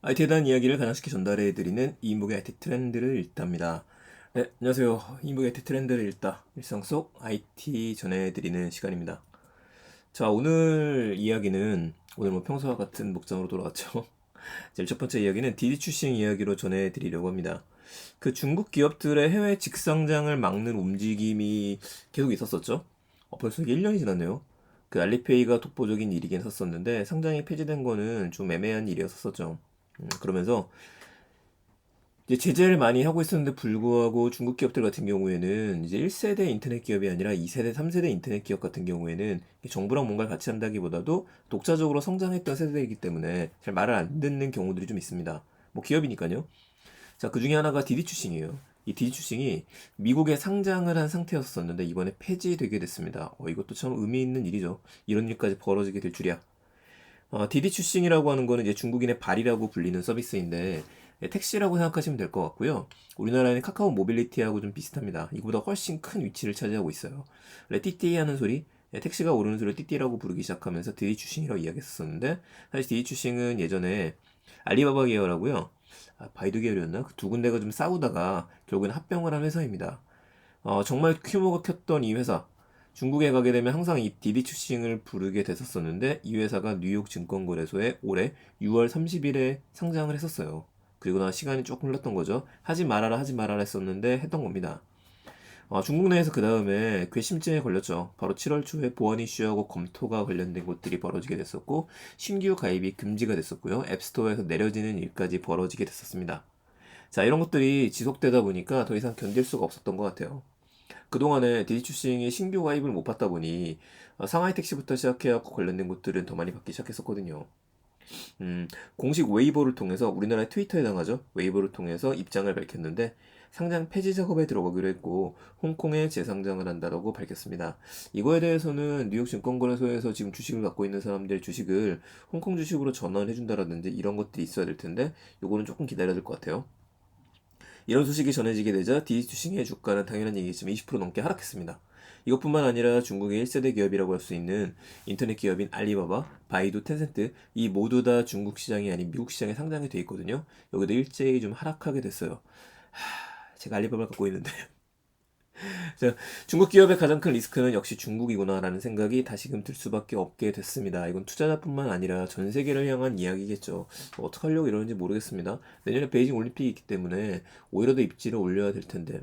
IT에 대한 이야기를 가능쉽게 전달해드리는 이인복의 IT 트렌드를 읽답니다. 네, 안녕하세요. 이인복의 IT 트렌드를 읽다. 일상 속 IT 전해드리는 시간입니다. 자, 오늘 이야기는 오늘 뭐 평소와 같은 목장으로 돌아왔죠. 제일 첫 번째 이야기는 디디 출싱 이야기로 전해드리려고 합니다. 그 중국 기업들의 해외 직상장을 막는 움직임이 계속 있었었죠. 벌써 이게 1년이 지났네요. 그 알리페이가 독보적인 일이긴 했었는데 상장이 폐지된 거는 좀 애매한 일이었었죠. 그러면서 이제 제재를 많이 하고 있었는데 불구하고 중국 기업들 같은 경우에는 이제 1세대 인터넷 기업이 아니라 2세대, 3세대 인터넷 기업 같은 경우에는 정부랑 뭔가를 같이 한다기보다도 독자적으로 성장했던 세대이기 때문에 잘 말을 안 듣는 경우들이 좀 있습니다. 뭐 기업이니까요. 자, 그 중에 하나가 디디추싱이에요. 이 디디추싱이 미국에 상장을 한 상태였었는데 이번에 폐지되게 됐습니다. 이것도 참 의미 있는 일이죠. 이런 일까지 벌어지게 될 줄이야. 디디추싱이라고 하는 거는 이제 중국인의 발이라고 불리는 서비스인데 택시라고 생각하시면 될 것 같고요. 우리나라는 카카오 모빌리티하고 좀 비슷합니다. 이거보다 훨씬 큰 위치를 차지하고 있어요. 원래 띠띠 하는 소리, 택시가 오르는 소리를 띠띠라고 부르기 시작하면서 디디추싱이라고 이야기했었는데 사실 디디추싱은 예전에 알리바바 계열하고요. 바이두 계열이었나? 그 두 군데가 좀 싸우다가 결국엔 합병을 한 회사입니다. 정말 규모가 컸던 이 회사. 중국에 가게 되면 항상 이 디디추싱을 부르게 됐었었는데 이 회사가 뉴욕 증권거래소에 올해 6월 30일에 상장을 했었어요. 그리고 나 시간이 조금 흘렀던 거죠. 하지 말아라 하지 말아라 했었는데 했던 겁니다. 중국 내에서 그 다음에 괘씸죄에 걸렸죠. 바로 7월 초에 보안 이슈하고 검토가 관련된 것들이 벌어지게 됐었고 신규 가입이 금지가 됐었고요. 앱스토어에서 내려지는 일까지 벌어지게 됐었습니다. 자, 이런 것들이 지속되다 보니까 더 이상 견딜 수가 없었던 것 같아요. 그동안에 디지추싱이 신규 가입을 못 받다 보니 상하이 택시부터 시작해갖고 관련된 곳들은 더 많이 받기 시작했었거든요. 공식 웨이보를 통해서 우리나라의 트위터에 해당하죠. 웨이보를 통해서 입장을 밝혔는데 상장 폐지 작업에 들어가기로 했고 홍콩에 재상장을 한다라고 밝혔습니다. 이거에 대해서는 뉴욕 증권거래소에서 지금 주식을 갖고 있는 사람들 주식을 홍콩 주식으로 전환을 해준다라든지 이런 것들이 있어야 될 텐데 요거는 조금 기다려야 될 것 같아요. 이런 소식이 전해지게 되자 디지투싱의 주가는 당연한 얘기지만 20% 넘게 하락했습니다. 이것뿐만 아니라 중국의 1세대 기업이라고 할 수 있는 인터넷 기업인 알리바바, 바이두, 텐센트 이 모두 다 중국 시장이 아닌 미국 시장에 상장이 돼 있거든요. 여기도 일제히 좀 하락하게 됐어요. 제가 알리바바를 갖고 있는데 자, 중국 기업의 가장 큰 리스크는 역시 중국이구나라는 생각이 다시금 들 수밖에 없게 됐습니다. 이건 투자자뿐만 아니라 전 세계를 향한 이야기겠죠. 어떻게 하려고 이러는지 모르겠습니다. 내년에 베이징 올림픽이 있기 때문에 오히려 더 입지를 올려야 될 텐데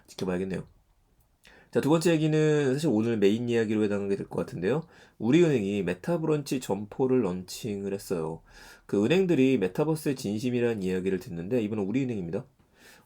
지켜봐야겠네요. 자, 두 번째 얘기는 사실 오늘 메인 이야기로 해당하게 될 것 같은데요. 우리은행이 메타브런치 점포를 런칭을 했어요. 그 은행들이 메타버스의 진심이라는 이야기를 듣는데 이번엔 우리은행입니다.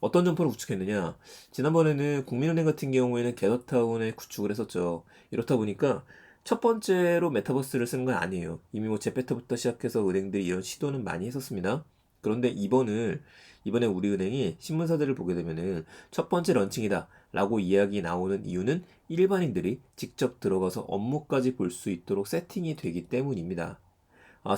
어떤 점포를 구축했느냐? 지난번에는 국민은행 같은 경우에는 겟업타운에 구축을 했었죠. 이렇다 보니까 첫 번째로 메타버스를 쓰는 건 아니에요. 이미 뭐 제페토부터 시작해서 은행들이 이런 시도는 많이 했었습니다. 그런데 이번에 우리은행이 신문사들을 보게 되면은 첫 번째 런칭이다 라고 이야기 나오는 이유는 일반인들이 직접 들어가서 업무까지 볼 수 있도록 세팅이 되기 때문입니다.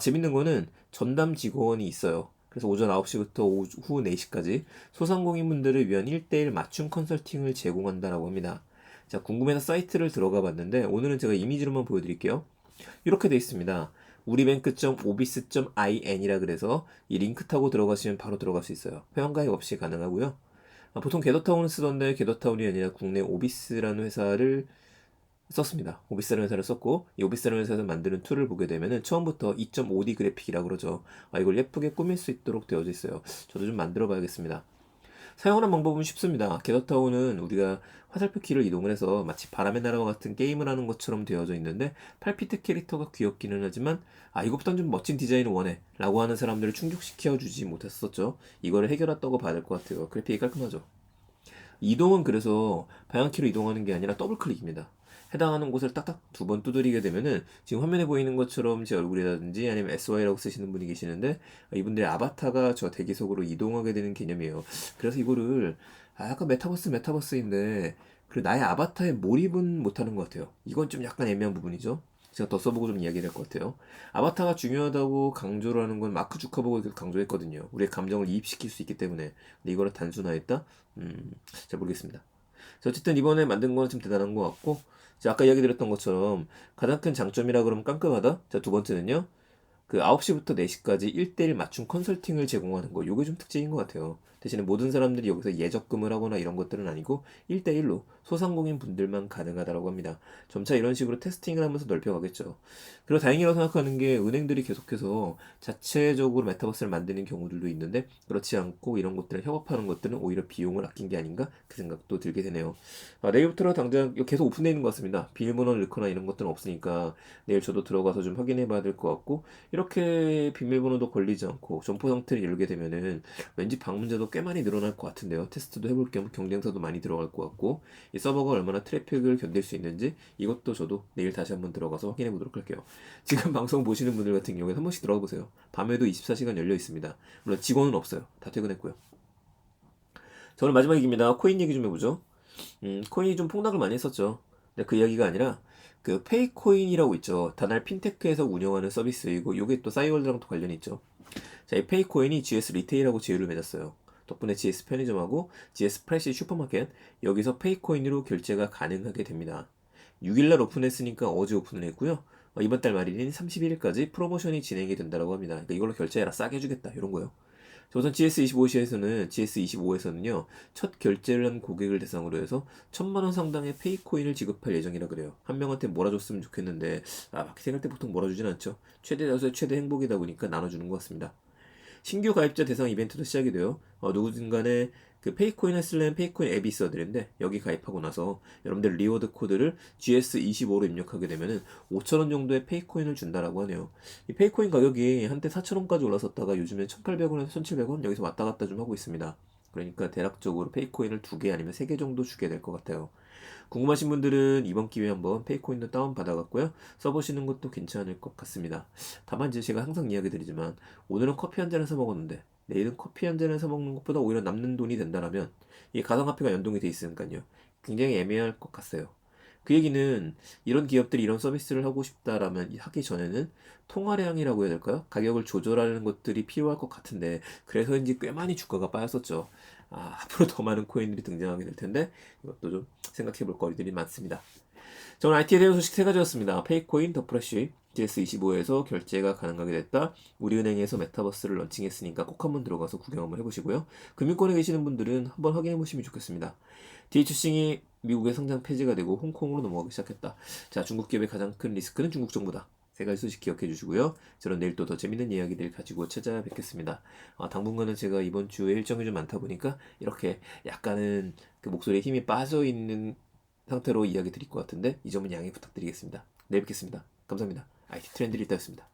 재밌는 거는 전담 직원이 있어요. 그래서 오전 9시부터 오후 4시까지 소상공인분들을 위한 1대1 맞춤 컨설팅을 제공한다라고 합니다. 자, 궁금해서 사이트를 들어가 봤는데 오늘은 제가 이미지로만 보여드릴게요. 이렇게 돼 있습니다. 우리뱅크.obis.in이라 그래서 이 링크 타고 들어가시면 바로 들어갈 수 있어요. 회원가입 없이 가능하고요. 보통 겟더타운을 쓰던데 겟더타운이 아니라 국내 오비스라는 회사를 썼습니다. 오비스라는 회사를 썼고 이 오비스라는 회사에서 만드는 툴을 보게 되면은 처음부터 2.5D 그래픽이라고 그러죠. 이걸 예쁘게 꾸밀 수 있도록 되어져 있어요. 저도 좀 만들어 봐야겠습니다. 사용하는 방법은 쉽습니다. 겟더타운은 우리가 화살표 키를 이동을 해서 마치 바람의 나라와 같은 게임을 하는 것처럼 되어져 있는데 8피트 캐릭터가 귀엽기는 하지만 이것보단 좀 멋진 디자인을 원해 라고 하는 사람들을 충족시켜 주지 못했었죠. 이거를 해결했다고 봐야 될 것 같아요. 그래픽이 깔끔하죠. 이동은 그래서 방향키로 이동하는 게 아니라 더블 클릭입니다. 해당하는 곳을 딱딱 두 번 두드리게 되면은 지금 화면에 보이는 것처럼 제 얼굴이라든지 아니면 SY라고 쓰시는 분이 계시는데 이분들의 아바타가 저 대기석으로 이동하게 되는 개념이에요. 그래서 이거를 약간 메타버스인데 그 나의 아바타에 몰입은 못하는 것 같아요. 이건 좀 약간 애매한 부분이죠. 제가 더 써보고 좀 이야기를 할 것 같아요. 아바타가 중요하다고 강조를 하는 건 마크 주커버그 강조했거든요. 우리의 감정을 이입시킬 수 있기 때문에. 근데 이거를 단순화했다? 잘 모르겠습니다. 자, 어쨌든 이번에 만든 거는 좀 대단한 것 같고, 자, 아까 이야기 드렸던 것처럼 가장 큰 장점이라 그러면 깜깜하다? 자, 두 번째는요. 그 9시부터 4시까지 1대1 맞춤 컨설팅을 제공하는 거, 요게 좀 특징인 것 같아요. 대신에 모든 사람들이 여기서 예적금을 하거나 이런 것들은 아니고 1대1로 소상공인 분들만 가능하다고 합니다. 점차 이런 식으로 테스팅을 하면서 넓혀가겠죠. 그리고 다행이라고 생각하는 게 은행들이 계속해서 자체적으로 메타버스를 만드는 경우들도 있는데 그렇지 않고 이런 것들을 협업하는 것들은 오히려 비용을 아낀 게 아닌가 그 생각도 들게 되네요. 내일부터 당장 계속 오픈되어 있는 것 같습니다. 비밀번호를 넣거나 이런 것들은 없으니까 내일 저도 들어가서 좀 확인해 봐야 될 것 같고 이렇게 비밀번호도 걸리지 않고 점포 상태를 열게 되면은 왠지 방문자도 꽤 많이 늘어날 것 같은데요. 테스트도 해볼 겸 경쟁사도 많이 들어갈 것 같고 이 서버가 얼마나 트래픽을 견딜 수 있는지 이것도 저도 내일 다시 한번 들어가서 확인해 보도록 할게요. 지금 방송 보시는 분들 같은 경우에 한 번씩 들어가 보세요. 밤에도 24시간 열려 있습니다. 물론 직원은 없어요. 다 퇴근했고요. 자, 오늘 마지막 얘기입니다. 코인 얘기 좀 해보죠. 코인이 좀 폭락을 많이 했었죠. 근데 그 이야기가 아니라 그 페이코인이라고 있죠. 다날 핀테크에서 운영하는 서비스이고 이게 또 싸이월드랑 또 관련이 있죠. 자, 이 페이코인이 GS 리테일하고 제휴를 맺었어요. 덕분에 GS 편의점하고 GS 프레시 슈퍼마켓 여기서 페이코인으로 결제가 가능하게 됩니다. 6일날 오픈했으니까 어제 오픈을 했고요. 이번 달 말일인 31일까지 프로모션이 진행이 된다고 합니다. 그러니까 이걸로 결제해라 싸게 해주겠다 이런 거요. 우선 GS25에서는요, 첫 결제를 한 고객을 대상으로 해서 1,000만 원 상당의 페이코인을 지급할 예정이라 그래요. 한 명한테 몰아줬으면 좋겠는데, 마케팅할 때 보통 몰아주진 않죠. 최대 다수의 최대 행복이다 보니까 나눠주는 것 같습니다. 신규 가입자 대상 이벤트도 시작이 돼요. 누구든간에 그 페이코인 했을래는 페이코인 앱이 있어야 되는데 여기 가입하고 나서 여러분들 리워드 코드를 GS25로 입력하게 되면은 5,000원 정도의 페이코인을 준다라고 하네요. 이 페이코인 가격이 한때 4,000원까지 올랐었다가 요즘엔 1,800원에서 1,700원 여기서 왔다 갔다 좀 하고 있습니다. 그러니까 대략적으로 페이코인을 2개 아니면 3개 정도 주게 될 것 같아요. 궁금하신 분들은 이번 기회에 한번 페이코인도 다운받아갖고요. 써보시는 것도 괜찮을 것 같습니다. 다만 이제 제가 항상 이야기 드리지만 오늘은 커피 한 잔을 사 먹었는데 내일은 커피 한 잔을 사 먹는 것보다 오히려 남는 돈이 된다라면 이 가상화폐가 연동이 돼 있으니까요. 굉장히 애매할 것 같아요. 그 얘기는 이런 기업들이 이런 서비스를 하고 싶다라면 하기 전에는 통화량이라고 해야 될까요? 가격을 조절하는 것들이 필요할 것 같은데 그래서인지 꽤 많이 주가가 빠졌었죠. 앞으로 더 많은 코인들이 등장하게 될 텐데 이것도 좀 생각해 볼 거리들이 많습니다. 저는 IT에 대한 소식 세 가지였습니다. 페이코인, 더 프레쉬, GS25에서 결제가 가능하게 됐다. 우리은행에서 메타버스를 런칭했으니까 꼭 한번 들어가서 구경 한번 해보시고요. 금융권에 계시는 분들은 한번 확인해 보시면 좋겠습니다. DH싱이 미국의 상장 폐지가 되고 홍콩으로 넘어가기 시작했다. 자, 중국 기업의 가장 큰 리스크는 중국 정부다. 세 가지 소식 기억해 주시고요. 저는 내일 또 더 재밌는 이야기들 가지고 찾아뵙겠습니다. 당분간은 제가 이번 주에 일정이 좀 많다 보니까 이렇게 약간은 그 목소리에 힘이 빠져 있는 상태로 이야기 드릴 것 같은데 이 점은 양해 부탁드리겠습니다. 내일 뵙겠습니다. 감사합니다. IT 트렌드 리더였습니다.